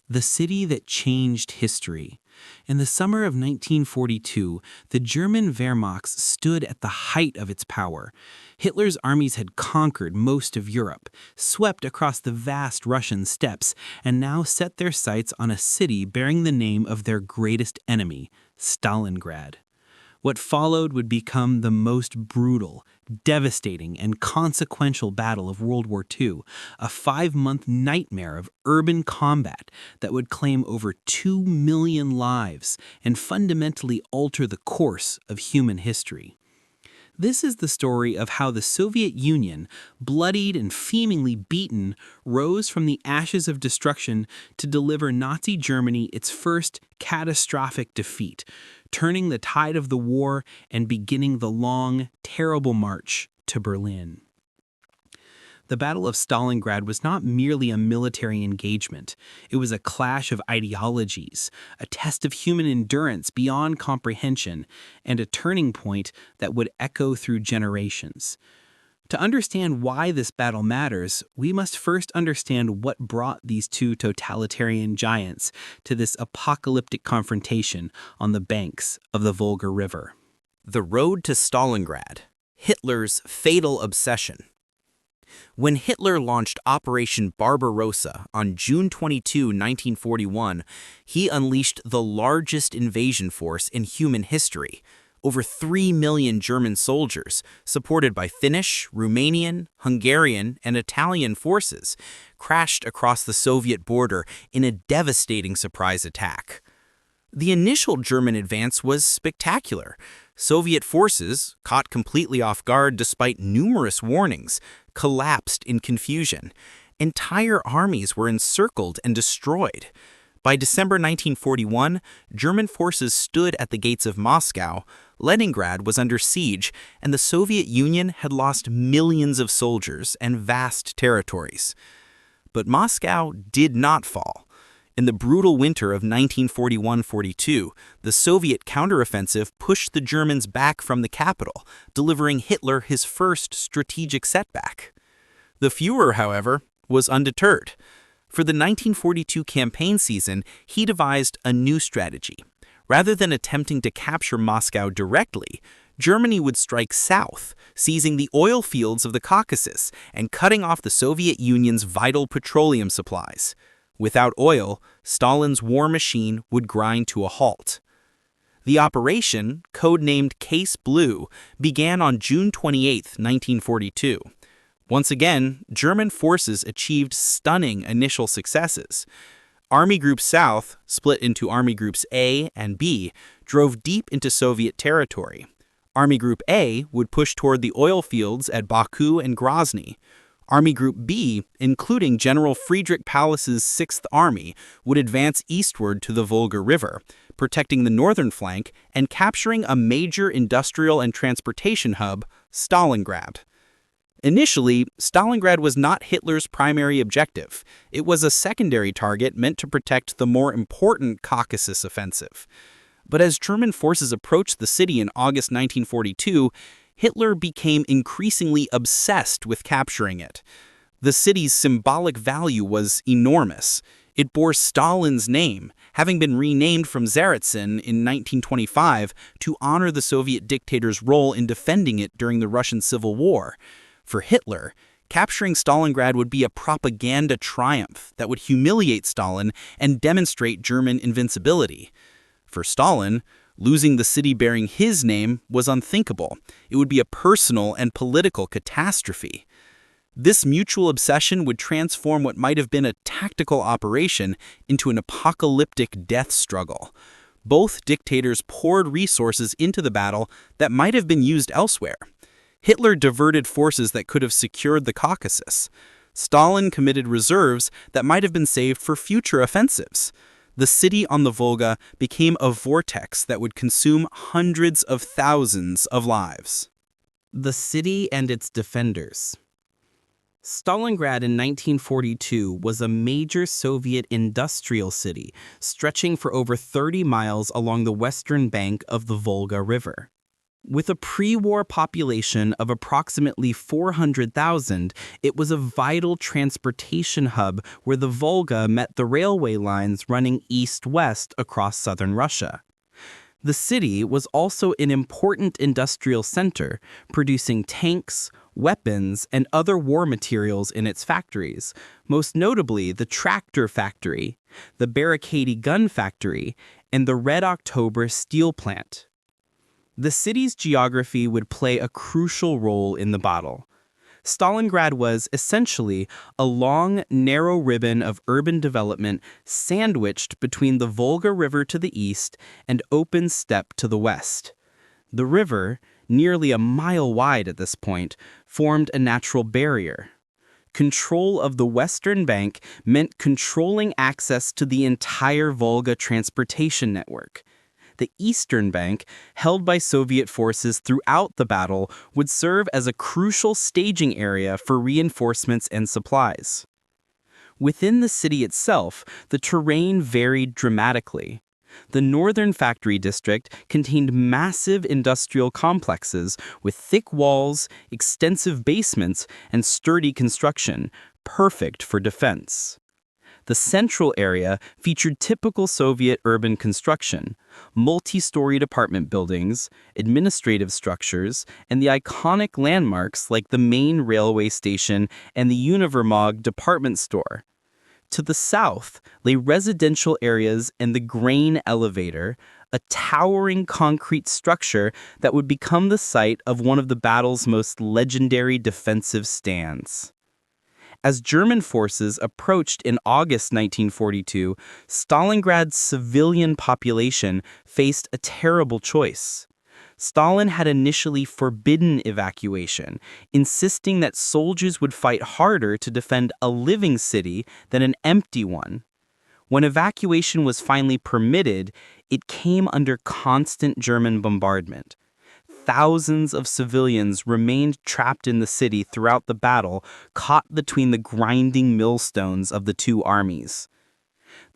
the city that changed history. In the summer of 1942, the German Wehrmacht stood at the height of its power. Hitler's armies had conquered most of Europe, swept across the vast Russian steppes, and now set their sights on a city bearing the name of their greatest enemy, Stalingrad. What followed would become the most brutal, devastating, and consequential battle of World War II, a 5-month nightmare of urban combat that would claim over 2 million lives and fundamentally alter the course of human history. This is the story of how the Soviet Union, bloodied and seemingly beaten, rose from the ashes of destruction to deliver Nazi Germany its first catastrophic defeat, turning the tide of the war and beginning the long, terrible march to Berlin. The Battle of Stalingrad was not merely a military engagement. It was a clash of ideologies, a test of human endurance beyond comprehension, and a turning point that would echo through generations. To understand why this battle matters, we must first understand what brought these two totalitarian giants to this apocalyptic confrontation on the banks of the Volga River. The road to Stalingrad, Hitler's fatal obsession. When Hitler launched Operation Barbarossa on June 22, 1941, he unleashed the largest invasion force in human history. Over 3 million German soldiers, supported by Finnish, Romanian, Hungarian, and Italian forces, crashed across the Soviet border in a devastating surprise attack. The initial German advance was spectacular. Soviet forces, caught completely off guard despite numerous warnings, collapsed in confusion. Entire armies were encircled and destroyed. By December 1941, German forces stood at the gates of Moscow, Leningrad was under siege, and the Soviet Union had lost millions of soldiers and vast territories. But Moscow did not fall. In the brutal winter of 1941-42, the Soviet counteroffensive pushed the Germans back from the capital, delivering Hitler his first strategic setback. The Führer, however, was undeterred. For the 1942 campaign season, he devised a new strategy. Rather than attempting to capture Moscow directly, Germany would strike south, seizing the oil fields of the Caucasus and cutting off the Soviet Union's vital petroleum supplies. Without oil, Stalin's war machine would grind to a halt. The operation, codenamed Case Blue, began on June 28, 1942. Once again, German forces achieved stunning initial successes. Army Group South, split into Army Groups A and B, drove deep into Soviet territory. Army Group A would push toward the oil fields at Baku and Grozny. Army Group B, including General Friedrich Paulus's 6th Army, would advance eastward to the Volga River, protecting the northern flank and capturing a major industrial and transportation hub, Stalingrad. Initially, Stalingrad was not Hitler's primary objective. It was a secondary target meant to protect the more important Caucasus offensive. But as German forces approached the city in August 1942, Hitler became increasingly obsessed with capturing it. The city's symbolic value was enormous. It bore Stalin's name, having been renamed from Tsaritsyn in 1925 to honor the Soviet dictator's role in defending it during the Russian Civil War. For Hitler, capturing Stalingrad would be a propaganda triumph that would humiliate Stalin and demonstrate German invincibility. For Stalin, losing the city bearing his name was unthinkable. It would be a personal and political catastrophe. This mutual obsession would transform what might have been a tactical operation into an apocalyptic death struggle. Both dictators poured resources into the battle that might have been used elsewhere. Hitler diverted forces that could have secured the Caucasus. Stalin committed reserves that might have been saved for future offensives. The city on the Volga became a vortex that would consume hundreds of thousands of lives. The city and its defenders. Stalingrad in 1942 was a major Soviet industrial city, stretching for over 30 miles along the western bank of the Volga River. With a pre-war population of approximately 400,000, it was a vital transportation hub where the Volga met the railway lines running east-west across southern Russia. The city was also an important industrial center, producing tanks, weapons, and other war materials in its factories, most notably the tractor factory, the Barricade gun factory, and the Red October steel plant. The city's geography would play a crucial role in the battle. Stalingrad was essentially a long, narrow ribbon of urban development sandwiched between the Volga River to the east and open steppe to the west. The river, nearly a mile wide at this point, formed a natural barrier. Control of the western bank meant controlling access to the entire Volga transportation network. The eastern bank, held by Soviet forces throughout the battle, would serve as a crucial staging area for reinforcements and supplies. Within the city itself, the terrain varied dramatically. The northern factory district contained massive industrial complexes with thick walls, extensive basements, and sturdy construction, perfect for defense. The central area featured typical Soviet urban construction, multi-storied apartment buildings, administrative structures, and the iconic landmarks like the main railway station and the Univermag department store. To the south lay residential areas and the grain elevator, a towering concrete structure that would become the site of one of the battle's most legendary defensive stands. As German forces approached in August 1942, Stalingrad's civilian population faced a terrible choice. Stalin had initially forbidden evacuation, insisting that soldiers would fight harder to defend a living city than an empty one. When evacuation was finally permitted, it came under constant German bombardment. Thousands of civilians remained trapped in the city throughout the battle, caught between the grinding millstones of the two armies.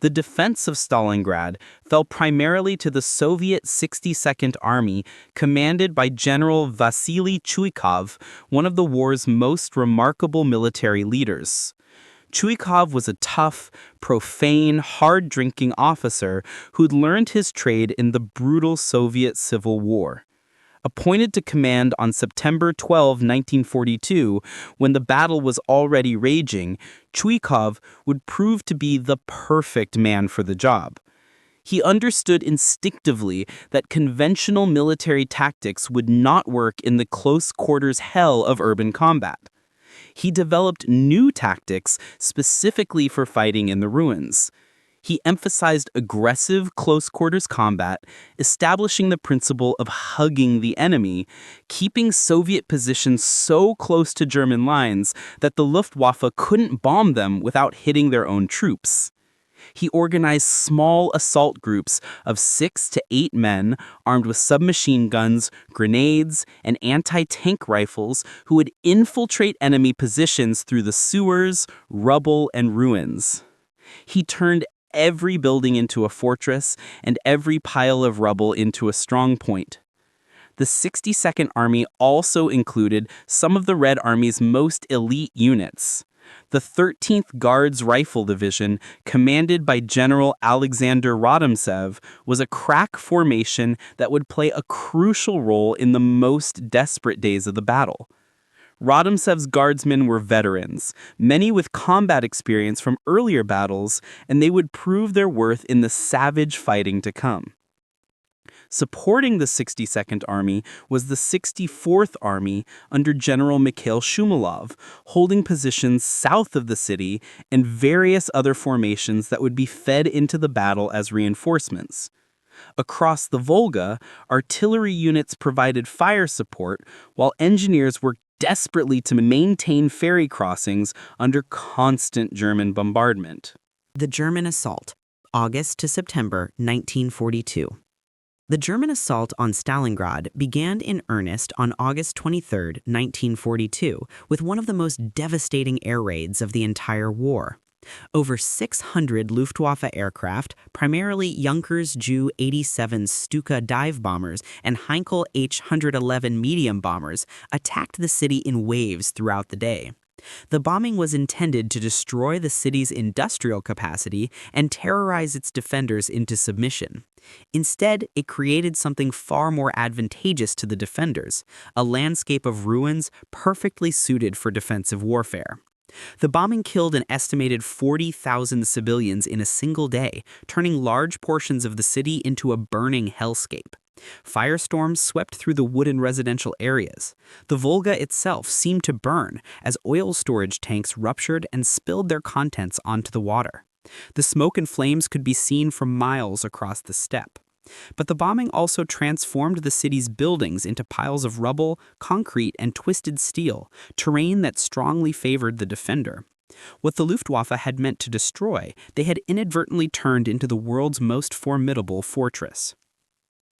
The defense of Stalingrad fell primarily to the Soviet 62nd Army, commanded by General Vasily Chuikov, one of the war's most remarkable military leaders. Chuikov was a tough, profane, hard-drinking officer who'd learned his trade in the brutal Soviet Civil War. Appointed to command on September 12, 1942, when the battle was already raging, Chuikov would prove to be the perfect man for the job. He understood instinctively that conventional military tactics would not work in the close-quarters hell of urban combat. He developed new tactics specifically for fighting in the ruins. He emphasized aggressive close-quarters combat, establishing the principle of hugging the enemy, keeping Soviet positions so close to German lines that the Luftwaffe couldn't bomb them without hitting their own troops. He organized small assault groups of 6 to 8 men armed with submachine guns, grenades, and anti-tank rifles who would infiltrate enemy positions through the sewers, rubble, and ruins. He turned every building into a fortress and every pile of rubble into a strong point. The 62nd Army also included some of the Red Army's most elite units. The 13th Guards Rifle Division, commanded by General Alexander Rodimtsev, was a crack formation that would play a crucial role in the most desperate days of the battle. Rodimtsev's guardsmen were veterans, many with combat experience from earlier battles, and they would prove their worth in the savage fighting to come. Supporting the 62nd Army was the 64th Army under General Mikhail Shumilov, holding positions south of the city and various other formations that would be fed into the battle as reinforcements. Across the Volga, artillery units provided fire support, while engineers worked desperately to maintain ferry crossings under constant German bombardment. The German assault, August to September 1942. The German assault on Stalingrad began in earnest on August 23, 1942, with one of the most devastating air raids of the entire war. Over 600 Luftwaffe aircraft, primarily Junkers Ju-87 Stuka dive bombers and Heinkel H-111 medium bombers, attacked the city in waves throughout the day. The bombing was intended to destroy the city's industrial capacity and terrorize its defenders into submission. Instead, it created something far more advantageous to the defenders, a landscape of ruins perfectly suited for defensive warfare. The bombing killed an estimated 40,000 civilians in a single day, turning large portions of the city into a burning hellscape. Firestorms swept through the wooden residential areas. The Volga itself seemed to burn as oil storage tanks ruptured and spilled their contents onto the water. The smoke and flames could be seen from miles across the steppe. But the bombing also transformed the city's buildings into piles of rubble, concrete, and twisted steel, terrain that strongly favored the defender. What the Luftwaffe had meant to destroy, they had inadvertently turned into the world's most formidable fortress.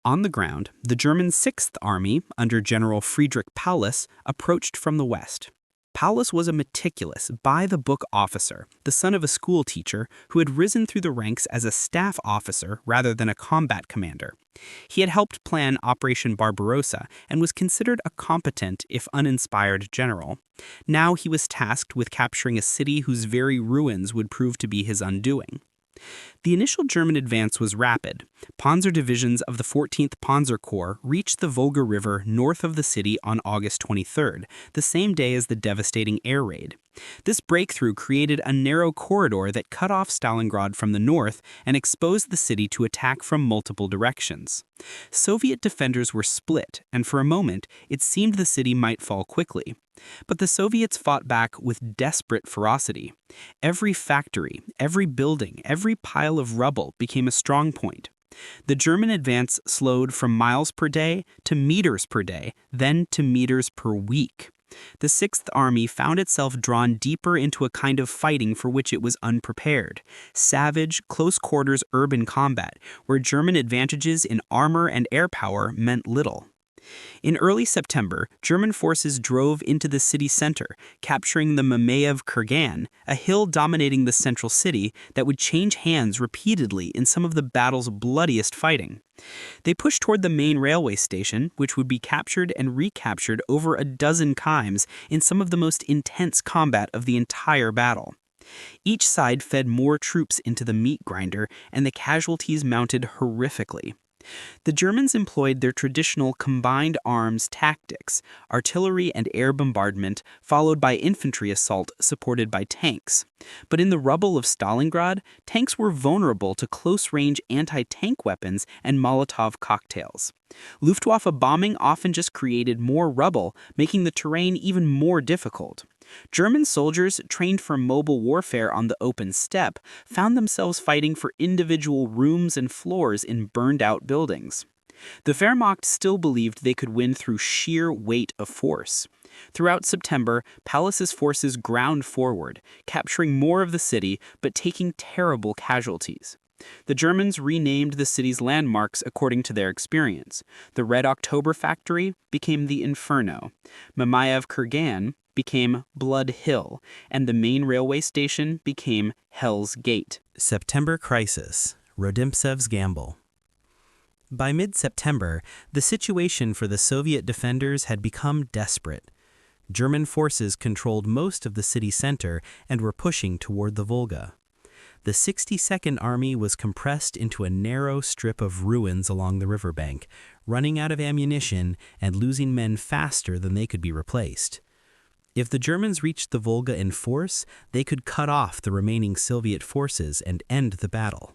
On the ground, the German Sixth Army, under General Friedrich Paulus, approached from the west. Paulus was a meticulous, by-the-book officer, the son of a school teacher who had risen through the ranks as a staff officer rather than a combat commander. He had helped plan Operation Barbarossa and was considered a competent, if uninspired, general. Now he was tasked with capturing a city whose very ruins would prove to be his undoing. The initial German advance was rapid. Panzer divisions of the 14th Panzer Corps reached the Volga River north of the city on August 23rd, the same day as the devastating air raid. This breakthrough created a narrow corridor that cut off Stalingrad from the north and exposed the city to attack from multiple directions. Soviet defenders were split, and for a moment, it seemed the city might fall quickly. But the Soviets fought back with desperate ferocity. Every factory, every building, every pile of rubble became a strong point. The German advance slowed from miles per day to meters per day, then to meters per week. The Sixth Army found itself drawn deeper into a kind of fighting for which it was unprepared. Savage, close-quarters urban combat, where German advantages in armor and air power meant little. In early September, German forces drove into the city center, capturing the Mamayev Kurgan, a hill dominating the central city that would change hands repeatedly in some of the battle's bloodiest fighting. They pushed toward the main railway station, which would be captured and recaptured over a dozen times in some of the most intense combat of the entire battle. Each side fed more troops into the meat grinder, and the casualties mounted horrifically. The Germans employed their traditional combined arms tactics, artillery and air bombardment, followed by infantry assault supported by tanks. But in the rubble of Stalingrad, tanks were vulnerable to close-range anti-tank weapons and Molotov cocktails. Luftwaffe bombing often just created more rubble, making the terrain even more difficult. German soldiers, trained for mobile warfare on the open steppe, found themselves fighting for individual rooms and floors in burned-out buildings. The Wehrmacht still believed they could win through sheer weight of force. Throughout September, Paulus's forces ground forward, capturing more of the city but taking terrible casualties. The Germans renamed the city's landmarks according to their experience. The Red October Factory became the Inferno. Mamayev Kurgan became Blood Hill, and the main railway station became Hell's Gate. September Crisis, Rodimtsev's Gamble. By mid-September, the situation for the Soviet defenders had become desperate. German forces controlled most of the city center and were pushing toward the Volga. The 62nd Army was compressed into a narrow strip of ruins along the riverbank, running out of ammunition and losing men faster than they could be replaced. If the Germans reached the Volga in force, they could cut off the remaining Soviet forces and end the battle.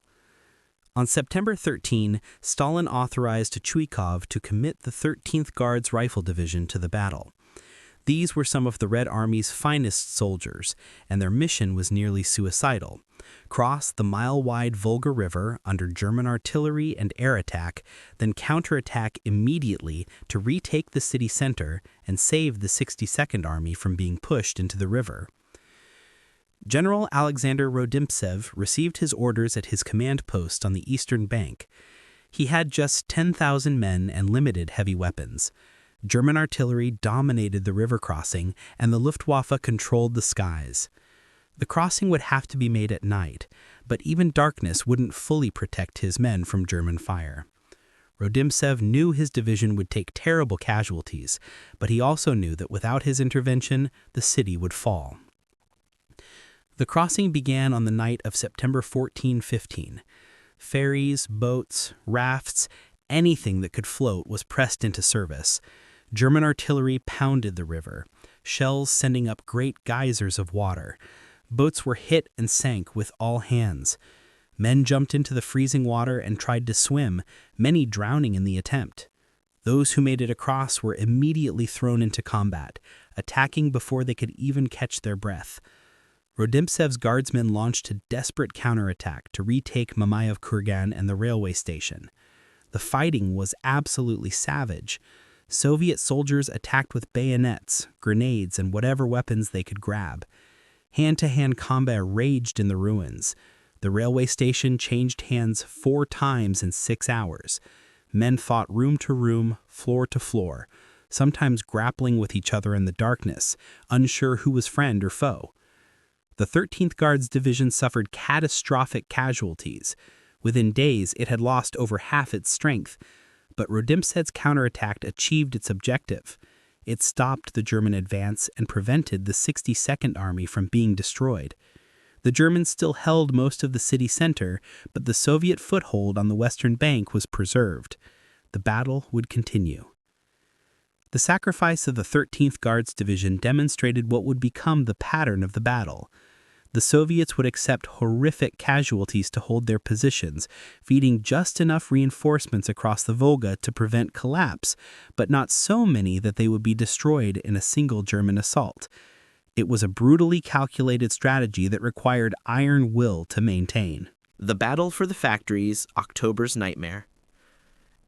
On September 13, Stalin authorized Chuikov to commit the 13th Guards Rifle Division to the battle. These were some of the Red Army's finest soldiers, and their mission was nearly suicidal: cross the mile-wide Volga River under German artillery and air attack, then counterattack immediately to retake the city center and save the 62nd Army from being pushed into the river. General Alexander Rodimtsev received his orders at his command post on the eastern bank. He had just 10,000 men and limited heavy weapons. German artillery dominated the river crossing, and the Luftwaffe controlled the skies. The crossing would have to be made at night, but even darkness wouldn't fully protect his men from German fire. Rodimtsev knew his division would take terrible casualties, but he also knew that without his intervention, the city would fall. The crossing began on the night of September 14-15. Ferries, boats, rafts, anything that could float was pressed into service. German artillery pounded the river, shells sending up great geysers of water. Boats were hit and sank with all hands. Men jumped into the freezing water and tried to swim, many drowning in the attempt. Those who made it across were immediately thrown into combat, attacking before they could even catch their breath. Rodimtsev's guardsmen launched a desperate counterattack to retake Mamayev Kurgan and the railway station. The fighting was absolutely savage. Soviet soldiers attacked with bayonets, grenades, and whatever weapons they could grab. Hand-to-hand combat raged in the ruins. The railway station changed hands 4 times in 6 hours. Men fought room to room, floor to floor, sometimes grappling with each other in the darkness, unsure who was friend or foe. The 13th Guards Division suffered catastrophic casualties. Within days, it had lost over half its strength, but Rodimtsev's counterattack achieved its objective. It stopped the German advance and prevented the 62nd Army from being destroyed. The Germans still held most of the city center, but the Soviet foothold on the western bank was preserved. The battle would continue. The sacrifice of the 13th Guards Division demonstrated what would become the pattern of the battle. The Soviets would accept horrific casualties to hold their positions, feeding just enough reinforcements across the Volga to prevent collapse, but not so many that they would be destroyed in a single German assault. It was a brutally calculated strategy that required iron will to maintain. The battle for the factories, October's nightmare.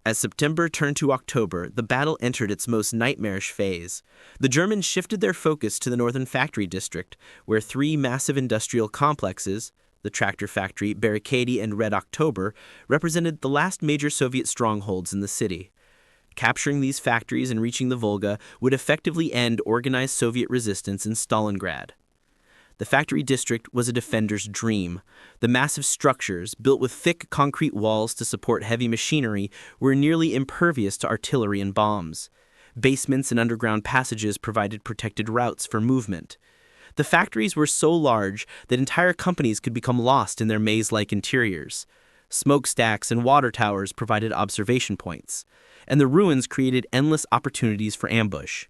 As September turned to October, the battle entered its most nightmarish phase. The Germans shifted their focus to the northern factory district, where 3 massive industrial complexes, the tractor factory, Barricade, and Red October, represented the last major Soviet strongholds in the city. Capturing these factories and reaching the Volga would effectively end organized Soviet resistance in Stalingrad. The factory district was a defender's dream. The massive structures, built with thick concrete walls to support heavy machinery, were nearly impervious to artillery and bombs. Basements and underground passages provided protected routes for movement. The factories were so large that entire companies could become lost in their maze-like interiors. Smokestacks and water towers provided observation points, and the ruins created endless opportunities for ambush.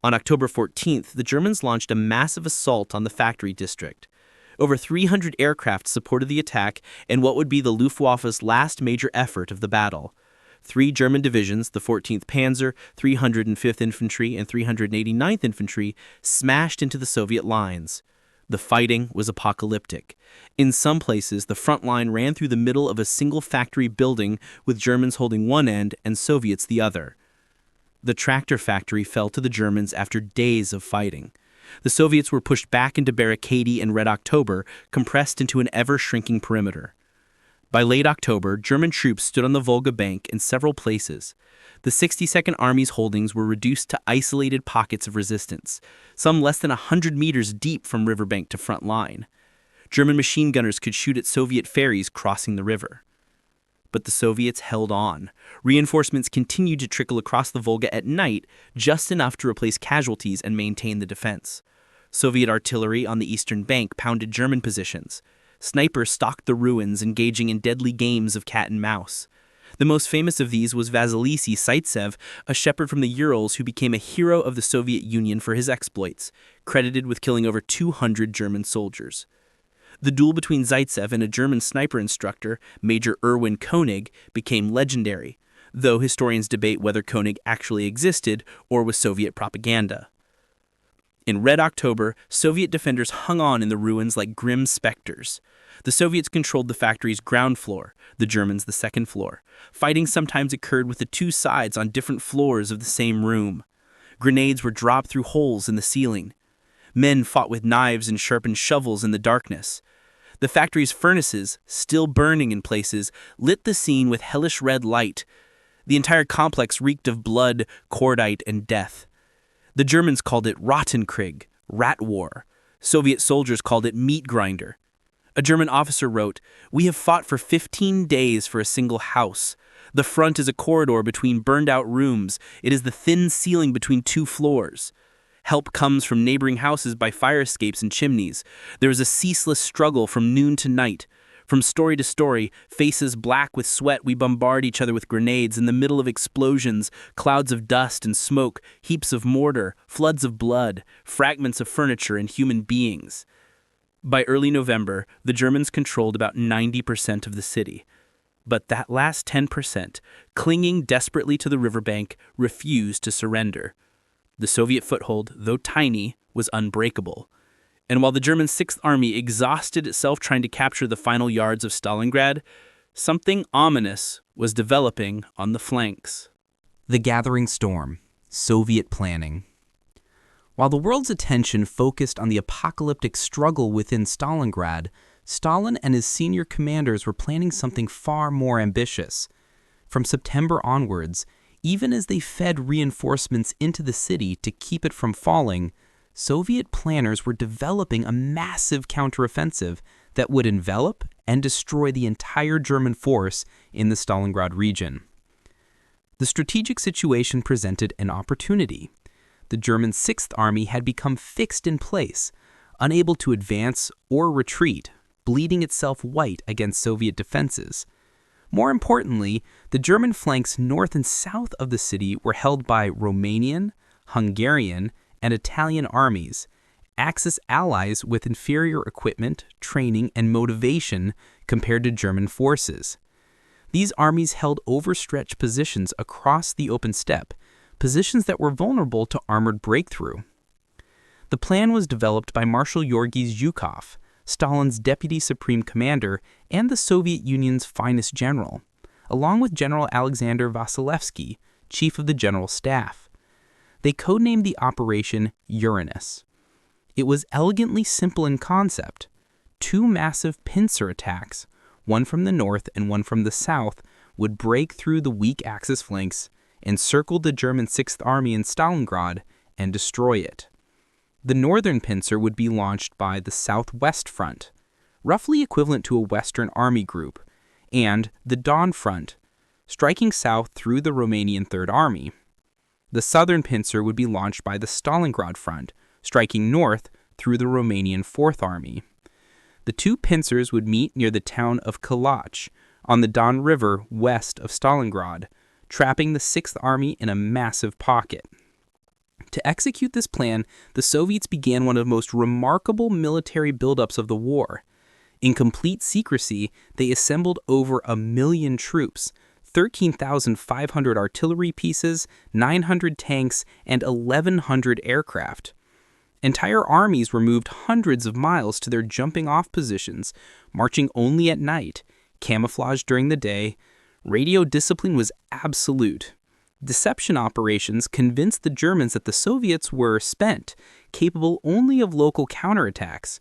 On October 14th, the Germans launched a massive assault on the factory district. Over 300 aircraft supported the attack in what would be the Luftwaffe's last major effort of the battle. 3 German divisions, the 14th Panzer, 305th Infantry, and 389th Infantry, smashed into the Soviet lines. The fighting was apocalyptic. In some places, the front line ran through the middle of a single factory building, with Germans holding one end and Soviets the other. The tractor factory fell to the Germans after days of fighting. The Soviets were pushed back into Barricade and Red October, compressed into an ever-shrinking perimeter. By late October, German troops stood on the Volga bank in several places. The 62nd Army's holdings were reduced to isolated pockets of resistance, some less than 100 meters deep from riverbank to front line. German machine gunners could shoot at Soviet ferries crossing the river. But the Soviets held on. Reinforcements continued to trickle across the Volga at night, just enough to replace casualties and maintain the defense. Soviet artillery on the eastern bank pounded German positions. Snipers stalked the ruins, engaging in deadly games of cat and mouse. The most famous of these was Vasilisi Zaitsev, a shepherd from the Urals who became a hero of the Soviet Union for his exploits, credited with killing over 200 German soldiers. The duel between Zaitsev and a German sniper instructor, Major Erwin Koenig, became legendary, though historians debate whether Koenig actually existed or was Soviet propaganda. In Red October, Soviet defenders hung on in the ruins like grim specters. The Soviets controlled the factory's ground floor, the Germans the second floor. Fighting sometimes occurred with the two sides on different floors of the same room. Grenades were dropped through holes in the ceiling. Men fought with knives and sharpened shovels in the darkness. The factory's furnaces, still burning in places, lit the scene with hellish red light. The entire complex reeked of blood, cordite, and death. The Germans called it Rottenkrieg, rat war. Soviet soldiers called it meat grinder. A German officer wrote, "We have fought for 15 days for a single house. The front is a corridor between burned-out rooms. It is the thin ceiling between two floors. Help comes from neighboring houses by fire escapes and chimneys. There is a ceaseless struggle from noon to night. From story to story, faces black with sweat, we bombard each other with grenades. In the middle of explosions, clouds of dust and smoke, heaps of mortar, floods of blood, fragments of furniture and human beings." By early November, the Germans controlled about 90% of the city. But that last 10%, clinging desperately to the riverbank, refused to surrender. The Soviet foothold, though tiny, was unbreakable. And while the German Sixth Army exhausted itself trying to capture the final yards of Stalingrad, something ominous was developing on the flanks. The gathering storm, Soviet planning. While the world's attention focused on the apocalyptic struggle within Stalingrad, Stalin and his senior commanders were planning something far more ambitious. From September onwards, even as they fed reinforcements into the city to keep it from falling, Soviet planners were developing a massive counteroffensive that would envelop and destroy the entire German force in the Stalingrad region. The strategic situation presented an opportunity. The German Sixth Army had become fixed in place, unable to advance or retreat, bleeding itself white against Soviet defenses. More importantly, the German flanks north and south of the city were held by Romanian, Hungarian, and Italian armies, Axis allies with inferior equipment, training, and motivation compared to German forces. These armies held overstretched positions across the open steppe, positions that were vulnerable to armored breakthrough. The plan was developed by Marshal Georgy Zhukov, Stalin's deputy supreme commander and the Soviet Union's finest general, along with General Alexander Vasilevsky, chief of the general staff. They codenamed the operation Uranus. It was elegantly simple in concept. Two massive pincer attacks, one from the north and one from the south, would break through the weak Axis flanks, encircle the German Sixth Army in Stalingrad, and destroy it. The northern pincer would be launched by the Southwest Front, roughly equivalent to a Western Army group, and the Don Front, striking south through the Romanian Third Army. The southern pincer would be launched by the Stalingrad Front, striking north through the Romanian Fourth Army. The two pincers would meet near the town of Kalach on the Don River west of Stalingrad, trapping the Sixth Army in a massive pocket. To execute this plan, the Soviets began one of the most remarkable military buildups of the war. In complete secrecy, they assembled over 1 million troops, 13,500 artillery pieces, 900 tanks, and 1,100 aircraft. Entire armies were moved hundreds of miles to their jumping-off positions, marching only at night, camouflaged during the day. Radio discipline was absolute. Deception operations convinced the Germans that the Soviets were spent, capable only of local counterattacks.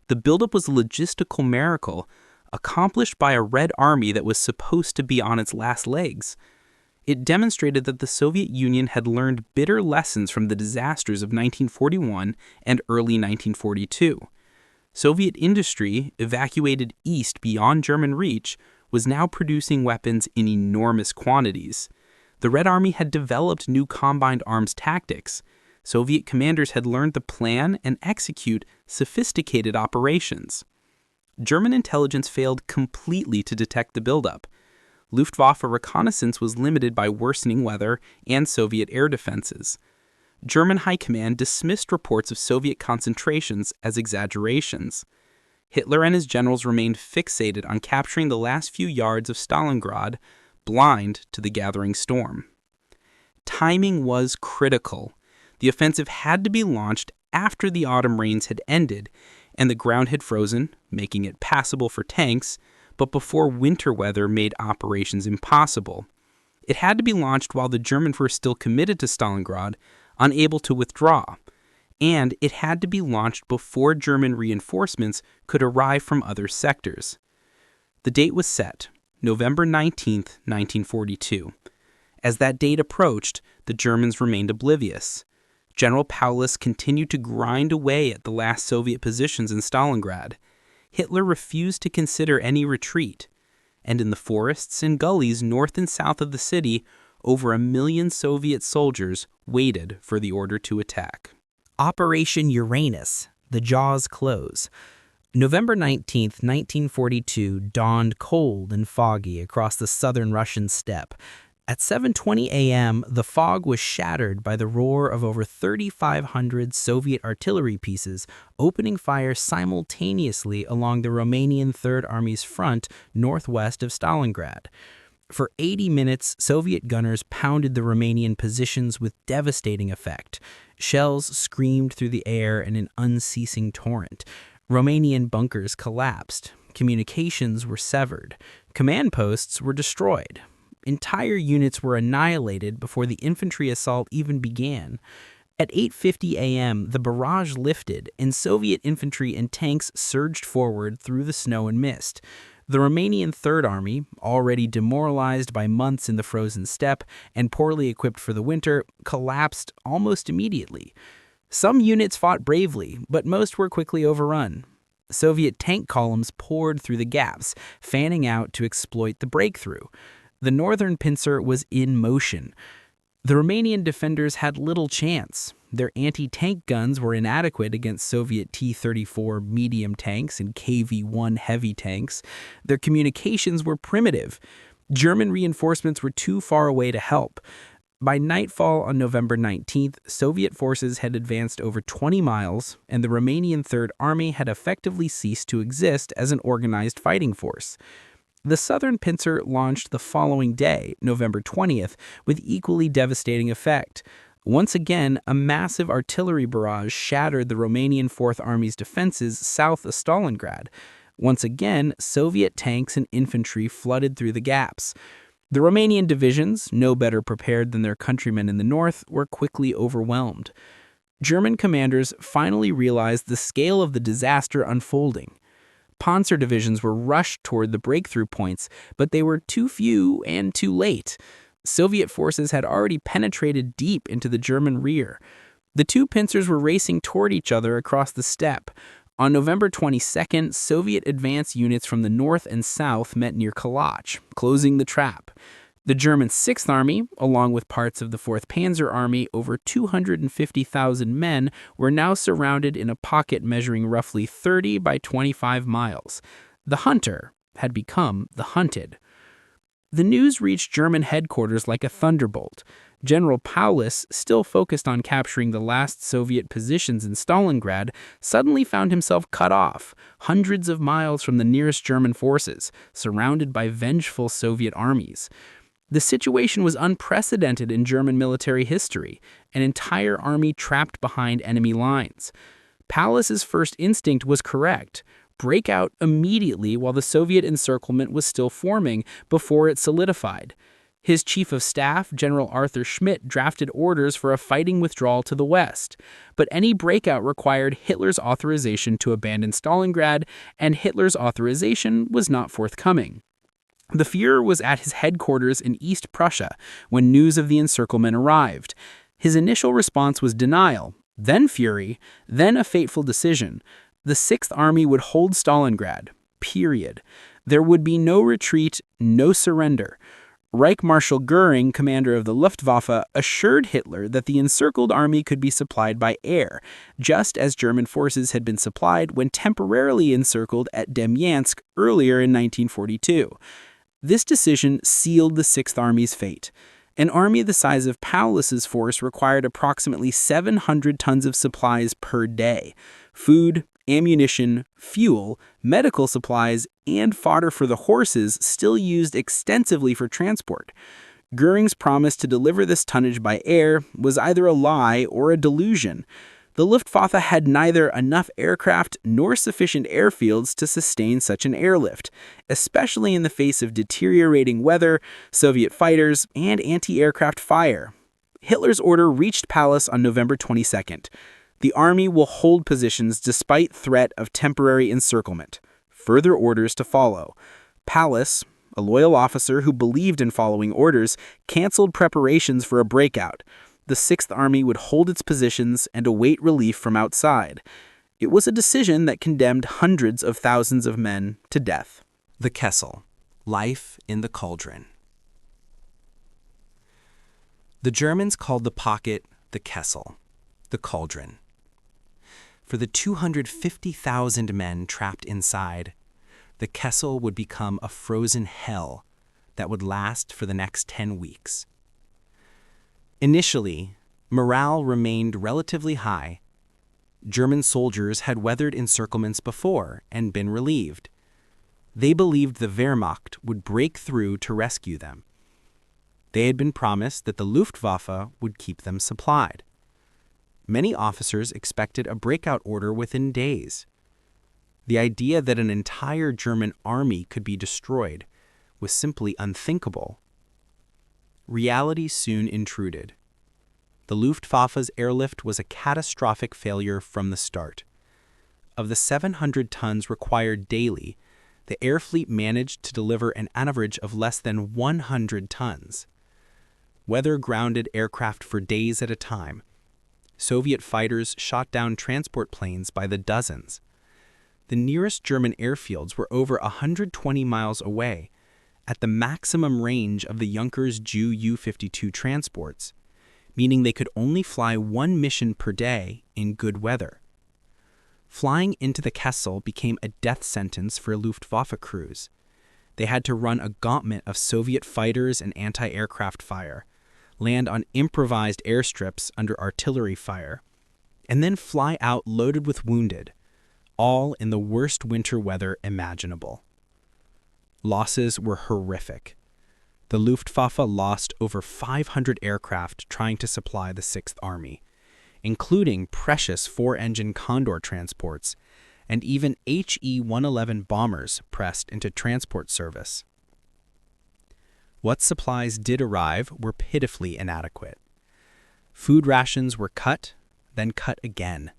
The buildup was a logistical miracle, accomplished by a Red Army that was supposed to be on its last legs. It demonstrated that the Soviet Union had learned bitter lessons from the disasters of 1941 and early 1942. Soviet industry, evacuated east beyond German reach, was now producing weapons in enormous quantities. The Red Army had developed new combined arms tactics. Soviet commanders had learned to plan and execute sophisticated operations. German intelligence failed completely to detect the buildup. Luftwaffe reconnaissance was limited by worsening weather and Soviet air defenses. German high command dismissed reports of Soviet concentrations as exaggerations. Hitler and his generals remained fixated on capturing the last few yards of Stalingrad, blind to the gathering storm. Timing was critical. The offensive had to be launched after the autumn rains had ended and the ground had frozen, making it passable for tanks, but before winter weather made operations impossible. It had to be launched while the Germans were still committed to Stalingrad, unable to withdraw, and it had to be launched before German reinforcements could arrive from other sectors. The date was set, November 19, 1942. As that date approached, the Germans remained oblivious. General Paulus continued to grind away at the last Soviet positions in Stalingrad. Hitler refused to consider any retreat, and in the forests and gullies north and south of the city, over 1 million Soviet soldiers waited for the order to attack. Operation Uranus, the jaws close. November 19, 1942 dawned cold and foggy across the southern Russian steppe. At 7:20 a.m., the fog was shattered by the roar of over 3,500 Soviet artillery pieces opening fire simultaneously along the Romanian Third Army's front northwest of Stalingrad. For 80 minutes, Soviet gunners pounded the Romanian positions with devastating effect. Shells screamed through the air in an unceasing torrent. Romanian bunkers collapsed. Communications were severed. Command posts were destroyed. Entire units were annihilated before the infantry assault even began. At 8:50 a.m., the barrage lifted, and Soviet infantry and tanks surged forward through the snow and mist. The Romanian Third Army, already demoralized by months in the frozen steppe and poorly equipped for the winter, collapsed almost immediately. Some units fought bravely, but most were quickly overrun. Soviet tank columns poured through the gaps, fanning out to exploit the breakthrough. The northern pincer was in motion. The Romanian defenders had little chance. Their anti-tank guns were inadequate against Soviet T-34 medium tanks and KV-1 heavy tanks. Their communications were primitive. German reinforcements were too far away to help. By nightfall on November 19th, Soviet forces had advanced over 20 miles, and the Romanian Third Army had effectively ceased to exist as an organized fighting force. The southern pincer launched the following day, November 20th, with equally devastating effect. Once again, a massive artillery barrage shattered the Romanian Fourth Army's defenses south of Stalingrad. Once again, Soviet tanks and infantry flooded through the gaps. The Romanian divisions, no better prepared than their countrymen in the north, were quickly overwhelmed. German commanders finally realized the scale of the disaster unfolding. Panzer divisions were rushed toward the breakthrough points, but they were too few and too late. Soviet forces had already penetrated deep into the German rear. The two pincers were racing toward each other across the steppe. On November 22nd, Soviet advance units from the north and south met near Kalach, closing the trap. The German Sixth Army, along with parts of the 4th Panzer Army, over 250,000 men, were now surrounded in a pocket measuring roughly 30 by 25 miles. The hunter had become the hunted. The news reached German headquarters like a thunderbolt. General Paulus, still focused on capturing the last Soviet positions in Stalingrad, suddenly found himself cut off, hundreds of miles from the nearest German forces, surrounded by vengeful Soviet armies. The situation was unprecedented in German military history, an entire army trapped behind enemy lines. Paulus's first instinct was correct. Break out immediately while the Soviet encirclement was still forming before it solidified. His chief of staff, General Arthur Schmidt, drafted orders for a fighting withdrawal to the west. But any breakout required Hitler's authorization to abandon Stalingrad, and Hitler's authorization was not forthcoming. The Führer was at his headquarters in East Prussia when news of the encirclement arrived. His initial response was denial, then fury, then a fateful decision. The Sixth Army would hold Stalingrad, period. There would be no retreat, no surrender. Reich Marshal Goering, commander of the Luftwaffe, assured Hitler that the encircled army could be supplied by air, just as German forces had been supplied when temporarily encircled at Demyansk earlier in 1942. This decision sealed the Sixth Army's fate. An army the size of Paulus's force required approximately 700 tons of supplies per day: food, ammunition, fuel, medical supplies, and fodder for the horses still used extensively for transport. Goering's promise to deliver this tonnage by air was either a lie or a delusion. The Luftwaffe had neither enough aircraft nor sufficient airfields to sustain such an airlift, especially in the face of deteriorating weather, Soviet fighters, and anti-aircraft fire. Hitler's order reached Paulus on November 22nd. The army will hold positions despite threat of temporary encirclement. Further orders to follow. Paulus, a loyal officer who believed in following orders, canceled preparations for a breakout. The Sixth Army would hold its positions and await relief from outside. It was a decision that condemned hundreds of thousands of men to death. The Kessel, life in the cauldron. The Germans called the pocket the Kessel, the cauldron. For the 250,000 men trapped inside, the Kessel would become a frozen hell that would last for the next 10 weeks. Initially, morale remained relatively high. German soldiers had weathered encirclements before and been relieved. They believed the Wehrmacht would break through to rescue them. They had been promised that the Luftwaffe would keep them supplied. Many officers expected a breakout order within days. The idea that an entire German army could be destroyed was simply unthinkable. Reality soon intruded. The Luftwaffe's airlift was a catastrophic failure from the start. Of the 700 tons required daily, the air fleet managed to deliver an average of less than 100 tons. Weather grounded aircraft for days at a time. Soviet fighters shot down transport planes by the dozens. The nearest German airfields were over 120 miles away, at the maximum range of the Junkers Ju U-52 transports, meaning they could only fly one mission per day in good weather. Flying into the Kessel became a death sentence for Luftwaffe crews. They had to run a gauntlet of Soviet fighters and anti-aircraft fire, land on improvised airstrips under artillery fire, and then fly out loaded with wounded, all in the worst winter weather imaginable. Losses were horrific. The Luftwaffe lost over 500 aircraft trying to supply the Sixth Army, including precious four-engine Condor transports and even He-111 bombers pressed into transport service. What supplies did arrive were pitifully inadequate. Food rations were cut, then cut again.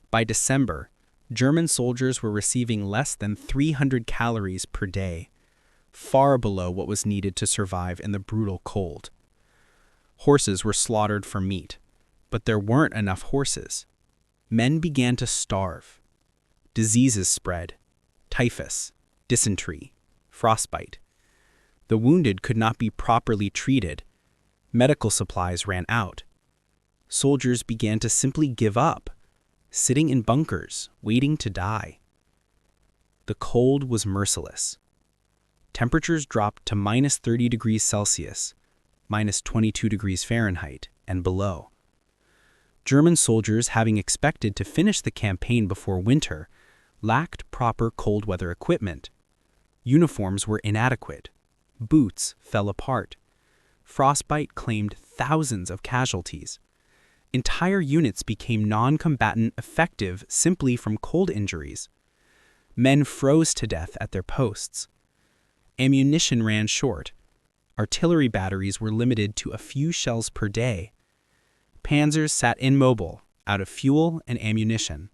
By December, German soldiers were receiving less than 300 calories per day, far below what was needed to survive in the brutal cold. Horses were slaughtered for meat, but there weren't enough horses. Men began to starve. Diseases spread: typhus, dysentery, frostbite. The wounded could not be properly treated. Medical supplies ran out. Soldiers began to simply give up, sitting in bunkers, waiting to die. The cold was merciless. Temperatures dropped to minus 30 degrees Celsius, minus 22 degrees Fahrenheit, and below. German soldiers, having expected to finish the campaign before winter, lacked proper cold weather equipment. Uniforms were inadequate. Boots fell apart. Frostbite claimed thousands of casualties. Entire units became non-combatant effective simply from cold injuries. Men froze to death at their posts. Ammunition ran short. Artillery batteries were limited to a few shells per day. Panzers sat immobile, out of fuel and ammunition.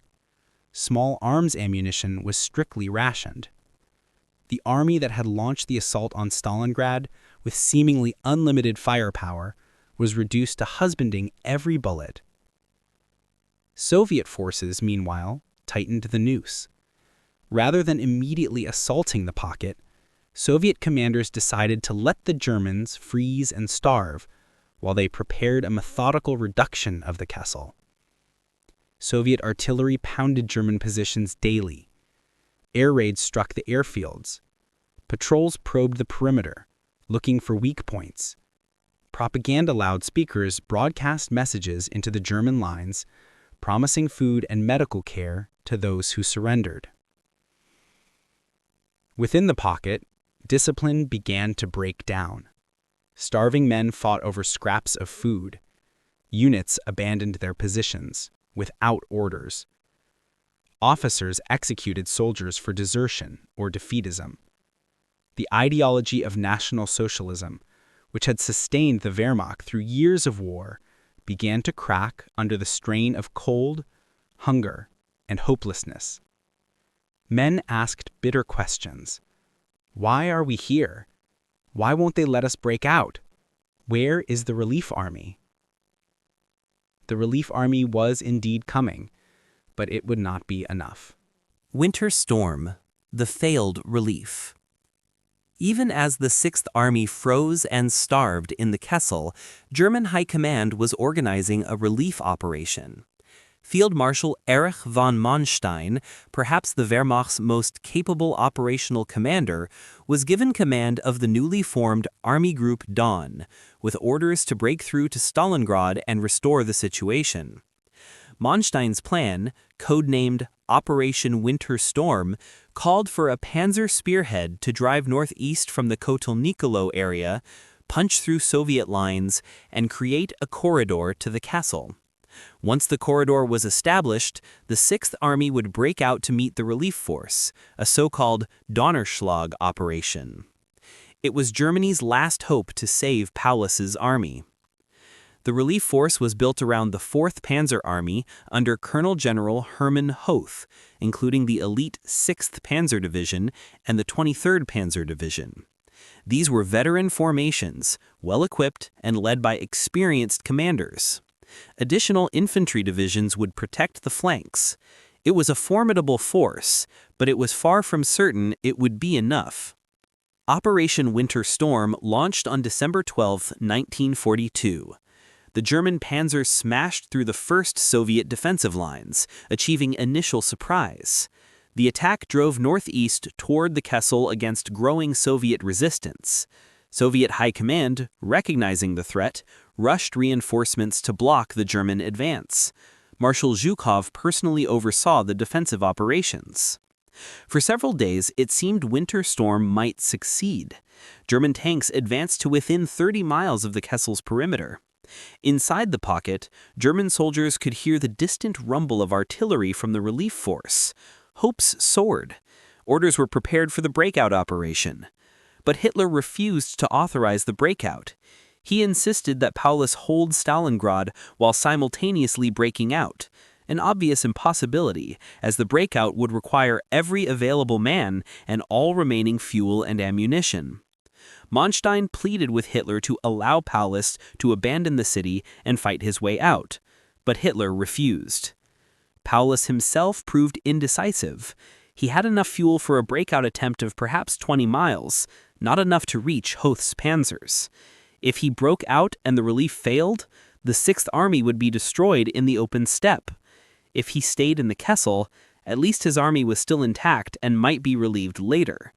Small arms ammunition was strictly rationed. The army that had launched the assault on Stalingrad with seemingly unlimited firepower was reduced to husbanding every bullet. Soviet forces, meanwhile, tightened the noose. Rather than immediately assaulting the pocket, Soviet commanders decided to let the Germans freeze and starve while they prepared a methodical reduction of the Kessel. Soviet artillery pounded German positions daily. Air raids struck the airfields. Patrols probed the perimeter, looking for weak points. Propaganda loudspeakers broadcast messages into the German lines, promising food and medical care to those who surrendered. Within the pocket, discipline began to break down. Starving men fought over scraps of food. Units abandoned their positions, without orders. Officers executed soldiers for desertion or defeatism. The ideology of National Socialism, which had sustained the Wehrmacht through years of war, began to crack under the strain of cold, hunger, and hopelessness. Men asked bitter questions. Why are we here? Why won't they let us break out? Where is the relief army? The relief army was indeed coming, but it would not be enough. Winter Storm, the failed relief. Even as the Sixth Army froze and starved in the Kessel, German High Command was organizing a relief operation. Field Marshal Erich von Manstein, perhaps the Wehrmacht's most capable operational commander, was given command of the newly formed Army Group Dawn, with orders to break through to Stalingrad and restore the situation. Manstein's plan, codenamed Operation Winter Storm, called for a panzer spearhead to drive northeast from the Kotelnikolo area, punch through Soviet lines, and create a corridor to the Kessel. Once the corridor was established, the Sixth Army would break out to meet the relief force, a so-called Donnerschlag operation. It was Germany's last hope to save Paulus's army. The relief force was built around the 4th Panzer Army under Colonel General Hermann Hoth, including the elite 6th Panzer Division and the 23rd Panzer Division. These were veteran formations, well-equipped and led by experienced commanders. Additional infantry divisions would protect the flanks. It was a formidable force, but it was far from certain it would be enough. Operation Winter Storm launched on December 12, 1942. The German panzers smashed through the first Soviet defensive lines, achieving initial surprise. The attack drove northeast toward the Kessel against growing Soviet resistance. Soviet High Command, recognizing the threat, rushed reinforcements to block the German advance. Marshal Zhukov personally oversaw the defensive operations. For several days, it seemed Winter Storm might succeed. German tanks advanced to within 30 miles of the Kessel's perimeter. Inside the pocket, German soldiers could hear the distant rumble of artillery from the relief force. Hopes soared. Orders were prepared for the breakout operation. But Hitler refused to authorize the breakout. He insisted that Paulus hold Stalingrad while simultaneously breaking out, an obvious impossibility, as the breakout would require every available man and all remaining fuel and ammunition. Manstein pleaded with Hitler to allow Paulus to abandon the city and fight his way out, but Hitler refused. Paulus himself proved indecisive. He had enough fuel for a breakout attempt of perhaps 20 miles, not enough to reach Hoth's panzers. If he broke out and the relief failed, the Sixth Army would be destroyed in the open steppe. If he stayed in the Kessel, at least his army was still intact and might be relieved later.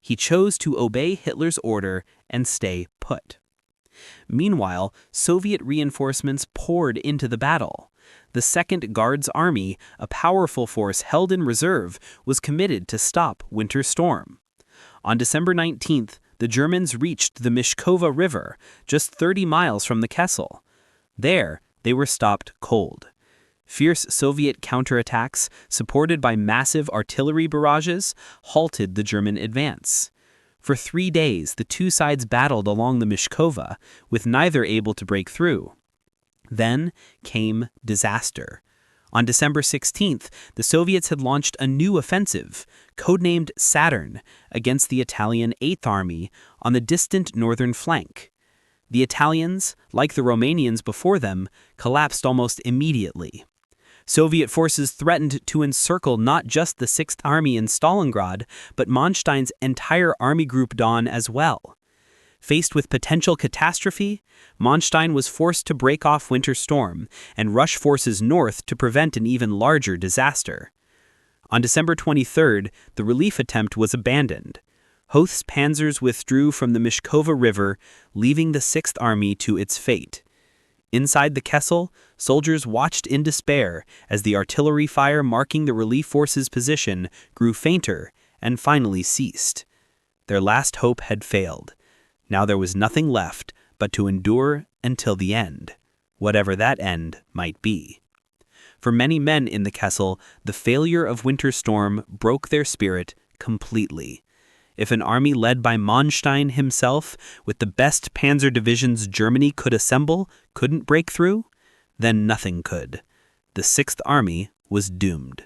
He chose to obey Hitler's order and stay put. Meanwhile, Soviet reinforcements poured into the battle. The Second Guards Army, a powerful force held in reserve, was committed to stop Winter Storm. On December 19th, the Germans reached the Mishkova River, just 30 miles from the Kessel. There, they were stopped cold. Fierce Soviet counterattacks, supported by massive artillery barrages, halted the German advance. For 3 days, the two sides battled along the Mishkova, with neither able to break through. Then came disaster. On December 16th, the Soviets had launched a new offensive, codenamed Saturn, against the Italian Eighth Army on the distant northern flank. The Italians, like the Romanians before them, collapsed almost immediately. Soviet forces threatened to encircle not just the Sixth Army in Stalingrad, but Manstein's entire Army Group Dawn as well. Faced with potential catastrophe, Manstein was forced to break off Winter Storm and rush forces north to prevent an even larger disaster. On December 23rd, the relief attempt was abandoned. Hoth's panzers withdrew from the Mishkova River, leaving the Sixth Army to its fate. Inside the Kessel, soldiers watched in despair as the artillery fire marking the relief force's position grew fainter and finally ceased. Their last hope had failed. Now there was nothing left but to endure until the end, whatever that end might be. For many men in the Kessel, the failure of Winter Storm broke their spirit completely. If an army led by Manstein himself, with the best panzer divisions Germany could assemble, couldn't break through, then nothing could. The Sixth Army was doomed.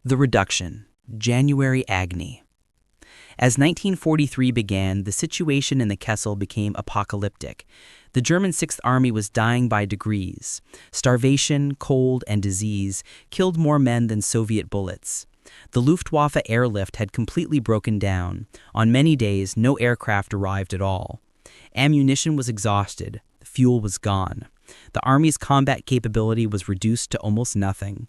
The Reduction, January Agony. As 1943 began, the situation in the Kessel became apocalyptic. The German Sixth Army was dying by degrees. Starvation, cold, and disease killed more men than Soviet bullets. The Luftwaffe airlift had completely broken down. On many days, no aircraft arrived at all. Ammunition was exhausted. Fuel was gone. The Army's combat capability was reduced to almost nothing.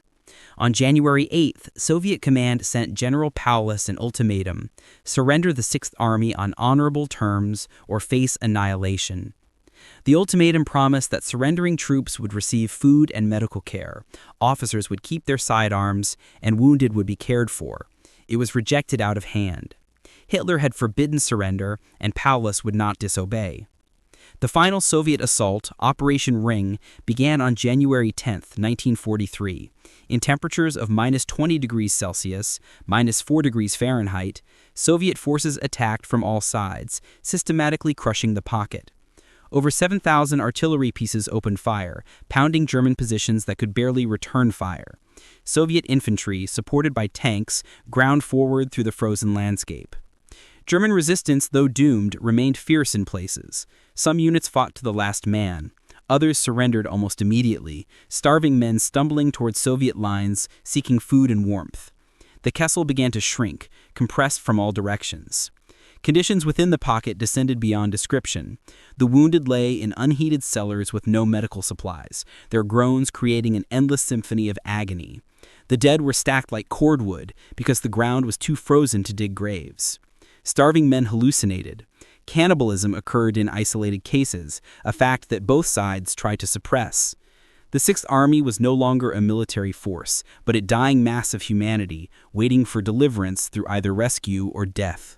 On January 8th, Soviet command sent General Paulus an ultimatum: surrender the Sixth Army on honorable terms or face annihilation. The ultimatum promised that surrendering troops would receive food and medical care, officers would keep their sidearms, and wounded would be cared for. It was rejected out of hand. Hitler had forbidden surrender, and Paulus would not disobey. The final Soviet assault, Operation Ring, began on January 10, 1943. In temperatures of -20 degrees Celsius, -4 degrees Fahrenheit, Soviet forces attacked from all sides, systematically crushing the pocket. Over 7,000 artillery pieces opened fire, pounding German positions that could barely return fire. Soviet infantry, supported by tanks, ground forward through the frozen landscape. German resistance, though doomed, remained fierce in places. Some units fought to the last man. Others surrendered almost immediately, starving men stumbling towards Soviet lines, seeking food and warmth. The Kessel began to shrink, compressed from all directions. Conditions within the pocket descended beyond description. The wounded lay in unheated cellars with no medical supplies, their groans creating an endless symphony of agony. The dead were stacked like cordwood because the ground was too frozen to dig graves. Starving men hallucinated. Cannibalism occurred in isolated cases, a fact that both sides tried to suppress. The Sixth Army was no longer a military force, but a dying mass of humanity, waiting for deliverance through either rescue or death.